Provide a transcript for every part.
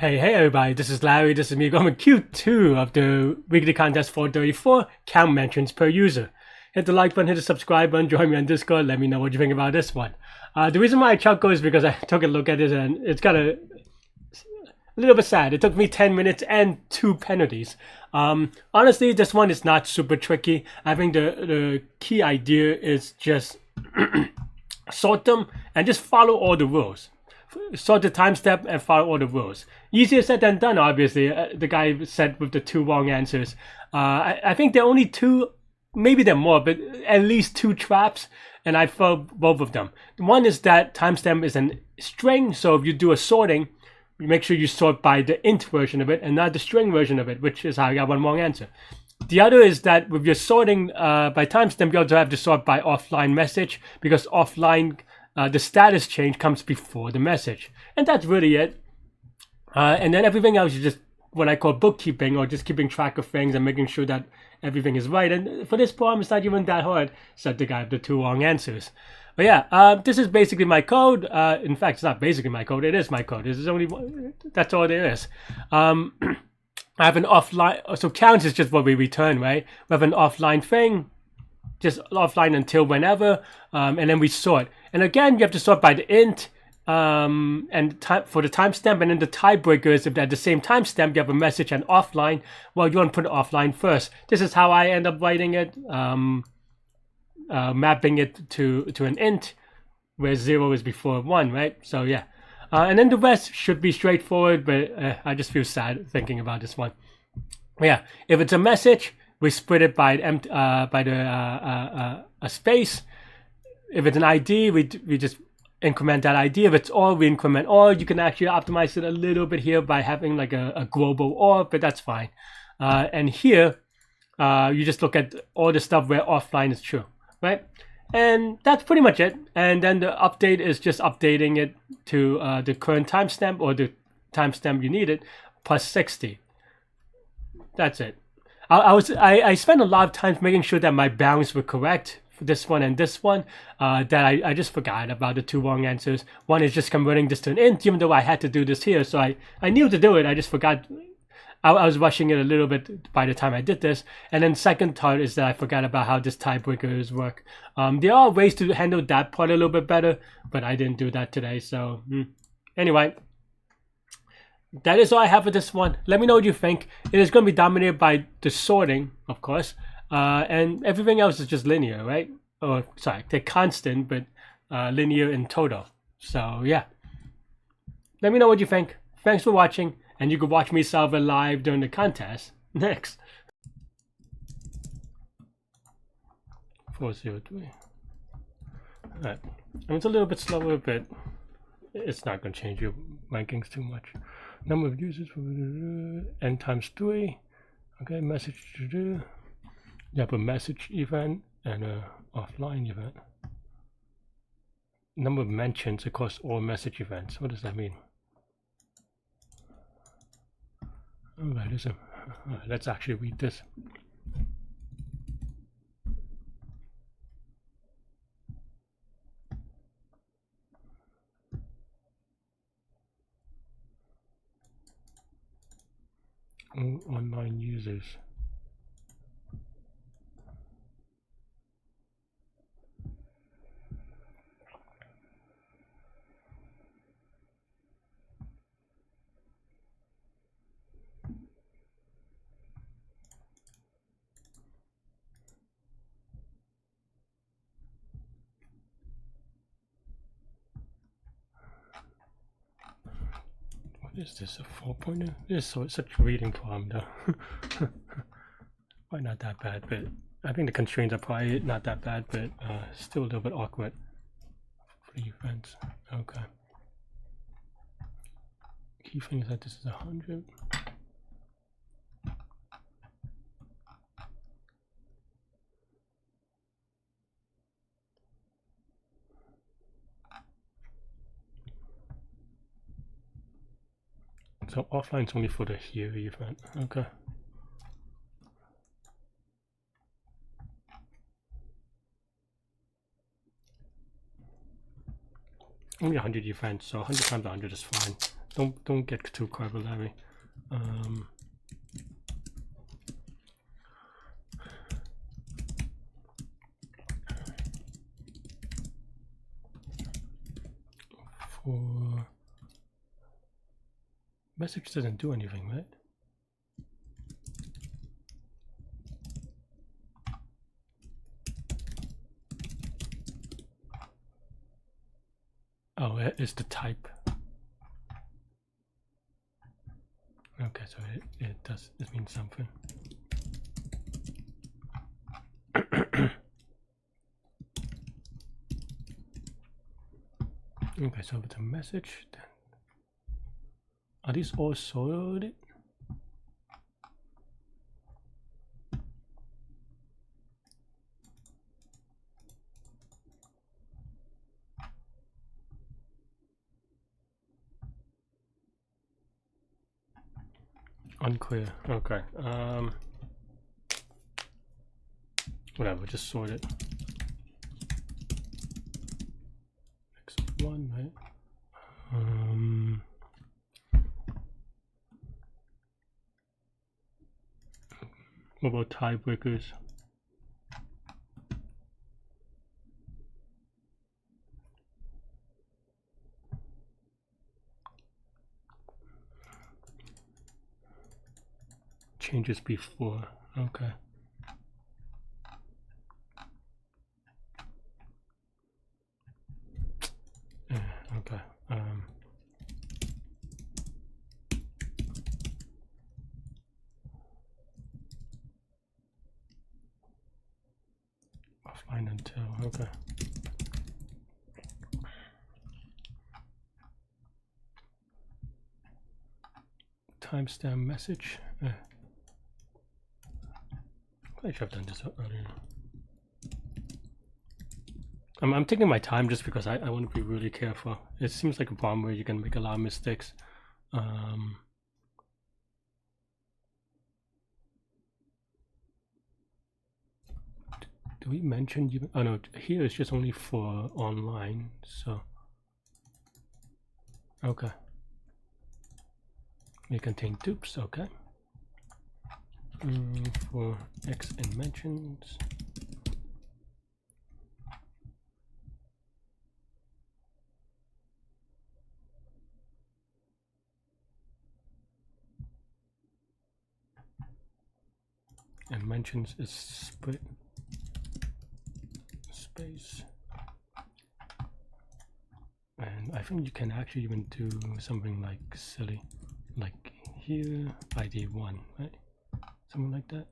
Hey everybody, this is Larry, this is me going with Q2 of the weekly contest 434, count mentions per user. Hit the like button, hit the subscribe button, join me on Discord, let me know what you think about this one. The reason why I chuckle is because I took a look at it and it's got a little bit sad. It took me 10 minutes and 2 penalties. Honestly, this one is not super tricky. I think the key idea is just sort them and just follow all the rules. Sort the time step and follow all the rules. Easier said than done, obviously. The guy said with the 2 wrong answers. I think there are only 2, maybe there are more, but at least 2 traps, and I fell both of them. One is that timestamp is a string, so if you do a sorting, you make sure you sort by the int version of it and not the string version of it, which is how I got 1 wrong answer. The other is that with your sorting by timestamp, you also have to sort by offline message, because offline the status change comes before the message, and that's really it. And then everything else is just what I call bookkeeping, or just keeping track of things and making sure that everything is right. And for this problem, it's not even that hard, said the guy with the 2 wrong answers. But yeah, this is basically my code. In fact, it's not basically my code, it is my code. This is only, that's all there is. I have an offline, so counts is just what we return, right? We have an offline thing, just offline until whenever, and then we sort. And again, you have to sort by the int and for the timestamp, and then the tiebreaker is if at the same timestamp you have a message and offline, well, you want to put it offline first. This is how I end up writing it, mapping it to an int where 0 is before 1, right? So yeah, and then the rest should be straightforward, but I just feel sad thinking about this one. Yeah, if it's a message, we split it by a space. If it's an ID, we just increment that ID. If it's all, we increment all. You can actually optimize it a little bit here by having like a global or, but that's fine. And here, you just look at all the stuff where offline is true, right? And that's pretty much it. And then the update is just updating it to the current timestamp, or the timestamp you need it, plus 60. That's it. I spent a lot of time making sure that my bounds were correct for this one and this one, that I just forgot about the 2 wrong answers. One is just converting this to an int, even though I had to do this here, so I knew to do it, I just forgot. I was rushing it a little bit by the time I did this. And then second part is that I forgot about how this tiebreakers work. There are ways to handle that part a little bit better, but I didn't do that today, so anyway. That is all I have for this one. Let me know what you think. It is going to be dominated by the sorting, of course, and everything else is just linear, right? Or sorry, they're constant, but linear in total. So yeah, let me know what you think. Thanks for watching, and you can watch me solve it live during the contest next. 403. All right, and it's a little bit slower, but it's not going to change your rankings too much. Number of users n times 3. Okay, message to do. You have a message event and a offline event. Number of mentions across all message events. What does that mean? Alright, let's actually read this. Online users. Is this a 4-pointer? This is such a reading problem though. Probably not that bad, but I think the constraints are probably not that bad, but still a little bit awkward for the events. Okay. Key thing is that this is 100. So offline is only for the here event. Okay. Only 100 events, so 100 times 100 is fine. Don't get too clever, Larry. For message doesn't do anything, right? Oh, it's the type. Okay, so it means something. Okay, so with the message, then are these all sorted? Unclear. Okay. Whatever, just sort it. Next one, right? What about tiebreakers? Changes before. Okay. Okay. Offline until. Okay. Timestamp message. I should have done this earlier. I'm taking my time just because I want to be really careful. It seems like a problem where you can make a lot of mistakes. Do we mention you? Oh no, here is just only for online. So okay. May contain dupes. Okay. For X and mentions. And mentions is split space. And I think you can actually even do something like silly, like here ID 1, right? Something like that.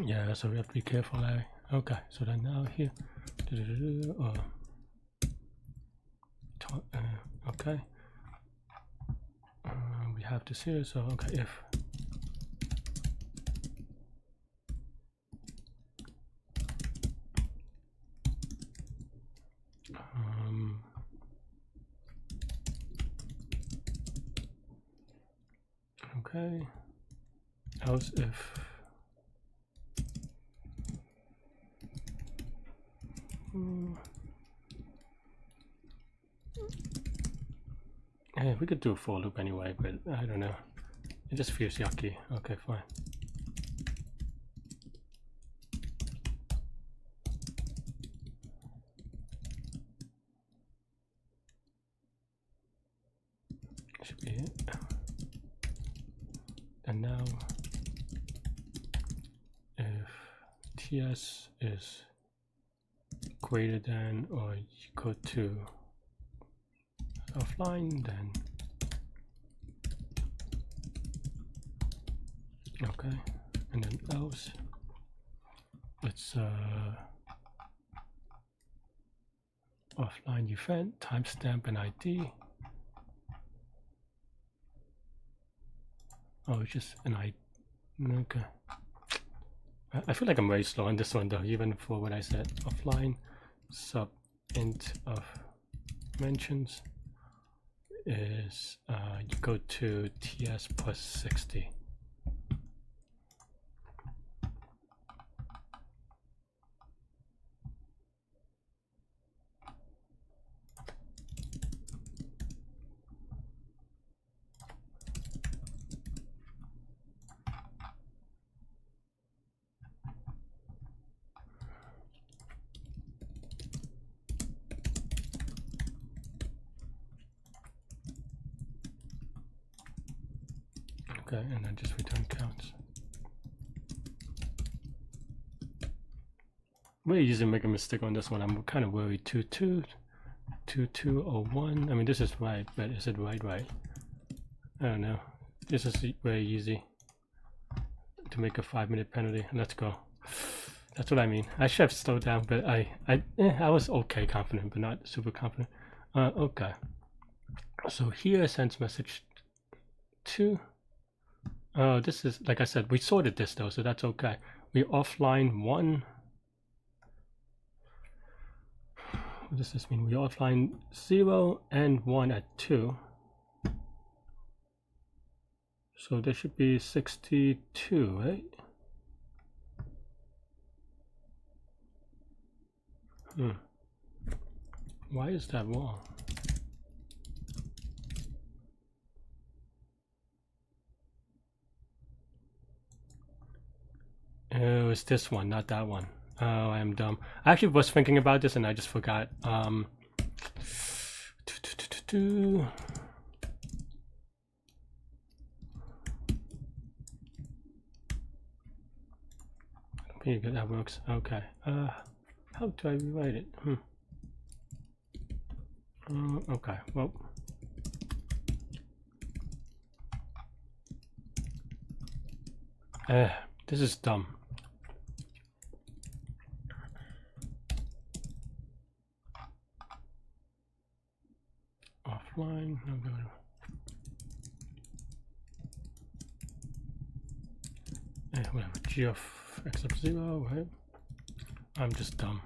Yeah, so we have to be careful, Larry. Okay, so then now here, okay, we have this here. So okay, if okay, else if yeah, we could do a for loop anyway, but I don't know. It just feels yucky. Okay, fine. Should be it. And now, if TS is greater than or equal to offline, then okay, and then else it's offline event timestamp and ID. Oh, it's just an ID. Okay. I feel like I'm very slow on this one though, even for what I said. Offline sub int of mentions is equal to TS plus 60. Okay, and then just return counts. We usually make a mistake on this one. I'm kind of worried. 2201. I mean, this is right, but is it right? I don't know. This is very easy to make a 5-minute penalty. Let's go. That's what I mean. I should have slowed down, but I was okay confident, but not super confident. Okay. So here sends message 2. Oh, this is, like I said, we sorted this though, so that's okay. We offline 1. What does this mean? We offline 0 and 1 at 2. So there should be 62, right? Why is that wrong? Oh, it's this one, not that one. Oh, I am dumb. I actually was thinking about this and I just forgot. Pretty good, that works. Okay. How do I rewrite it? Okay, well. This is dumb. Offline. Whatever. G of x of 0, right? I'm just dumb.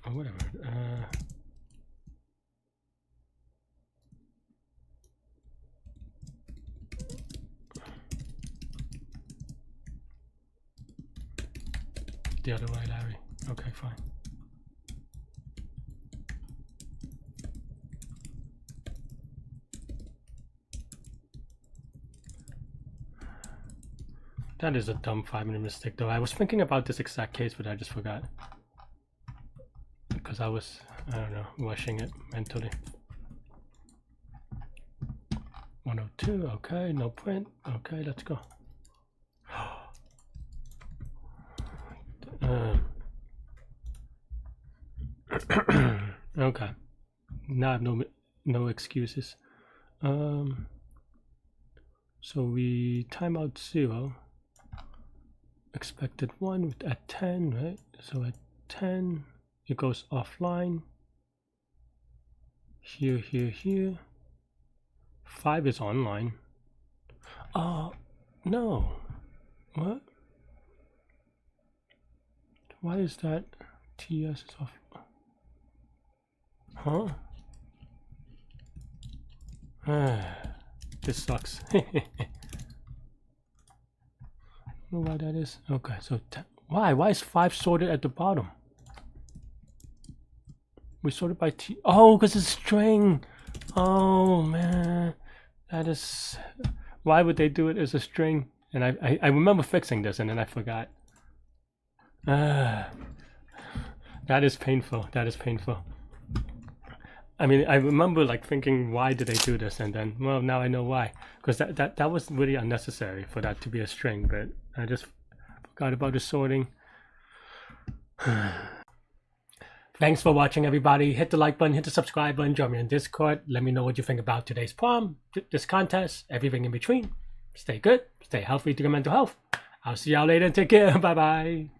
Or whatever. The other way, Larry. Okay, fine. That is a dumb 5-minute mistake though. I was thinking about this exact case, but I just forgot. Because I was, I don't know, rushing it mentally. 102, okay, no print. Okay, let's go. Okay. Now I have no excuses. So we timeout 0. Expected 1 at 10, right? So at 10 it goes offline. Here. 5 is online. No. What? Why is that? TS is off. Huh? This sucks. I don't know why that is. Okay, so why is 5 sorted at the bottom? We sorted by T. Oh, because it's string. Oh man, that is. Why would they do it as a string? And I remember fixing this and then I forgot. That is painful. That is painful. I mean, I remember like thinking, why did they do this? And then, well, now I know why. Because that was really unnecessary for that to be a string, but I just forgot about the sorting. Thanks for watching, everybody. Hit the like button, hit the subscribe button, join me on Discord. Let me know what you think about today's problem, this contest, everything in between. Stay good, stay healthy to your mental health. I'll see y'all later. Take care. Bye-bye.